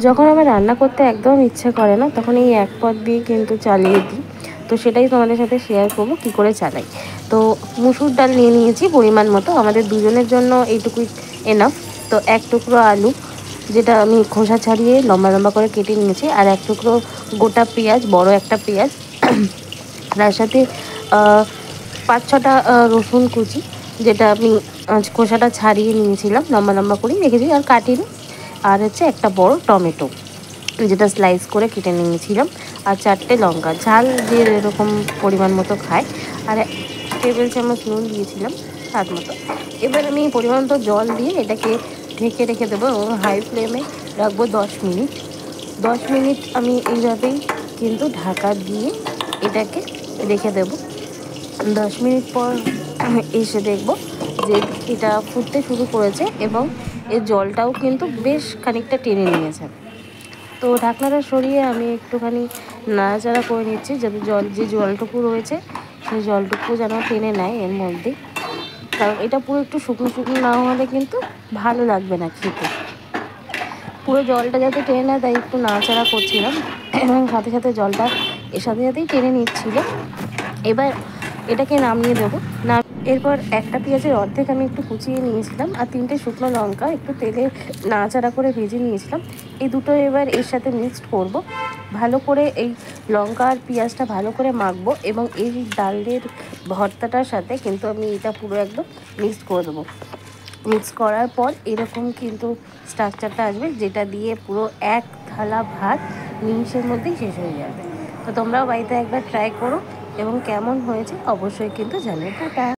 যখন আমার রান্না করতে একদম ইচ্ছে করে না, তখন এই এক পদ দিয়ে কিন্তু চালিয়ে দিই। তো সেটাই তোমাদের সাথে শেয়ার করবো কী করে চালাই। তো মুসুর ডাল নিয়ে নিয়েছি পরিমাণ মতো, আমাদের দুজনের জন্য এইটুকুই এনাফ। তো এক টুকরো আলু, যেটা আমি খোসা ছাড়িয়ে লম্বা লম্বা করে কেটে নিয়েছি, আর এক টুকরো গোটা পেঁয়াজ, বড় একটা পেঁয়াজ, তার সাথে 5-6টা রসুন কুচি, যেটা আমি খোসাটা ছাড়িয়ে নিয়েছিলাম, লম্বা লম্বা করে রেখেছি আর কাটিনি। আর হচ্ছে একটা বড় টমেটো, যেটা স্লাইস করে কেটে নিয়েছিলাম। আর 4টে লঙ্কা, ঝাল যে এরকম পরিমাণ মতো খায়। আর 1 টেবিল চামচ নুন দিয়েছিলাম স্বাদ মতো। এবার আমি পরিমাণ মতো জল দিয়ে এটাকে ঢেকে রেখে দেবো এবং হাই ফ্লেমে রাখবো 10 মিনিট। 10 মিনিট আমি এইভাবেই কিন্তু ঢাকা দিয়ে এটাকে রেখে দেব। 10 মিনিট পর এসে দেখব যে এটা ফুটতে শুরু করেছে এবং এর জলটাও কিন্তু বেশ খানিকটা টেনে নিয়েছে। তো ঢাকনাটা সরিয়ে আমি একটুখানি নাড়াচাড়া করে নিচ্ছি, যাতে যে জলটুকু রয়েছে সেই জলটুকু যেন টেনে নেয় এর মধ্যে। কারণ এটা পুরো একটু শুকনো শুকনো না হলে কিন্তু ভালো লাগবে না খেতে। পুরো জলটা যাতে টেনে নেয় তাই একটু নাড়াচাড়া করছিলাম এবং সাথে সাথে জলটা এর সাথে সাথেই টেনে নিচ্ছিল। এবার এটাকে নামিয়ে দেবো। এরপর একটা পেঁয়াজের অর্ধেক আমি একটু কুচিয়ে নিয়েছিলাম আর 3টে শুকনো লঙ্কা একটু তেলে নাড়াচাড়া করে ভেজে নিয়েছিলাম। এই দুটো এবার এর সাথে মিক্সড করব। ভালো করে এই লঙ্কা আর পেঁয়াজটা ভালো করে মাখবো এবং এই ডালের ভর্তাটার সাথে কিন্তু আমি এটা পুরো একদম মিক্সড করে দেবো। মিক্স করার পর এরকম কিন্তু স্ট্রাকচারটা আসবে, যেটা দিয়ে পুরো এক থালা ভাত নিমিষের মধ্যেই শেষ হয়ে যাবে। তো তোমরাও বাড়িতে একবার ট্রাই করো এবং কেমন হয়েছে অবশ্যই কিন্তু জানিও। টাটা।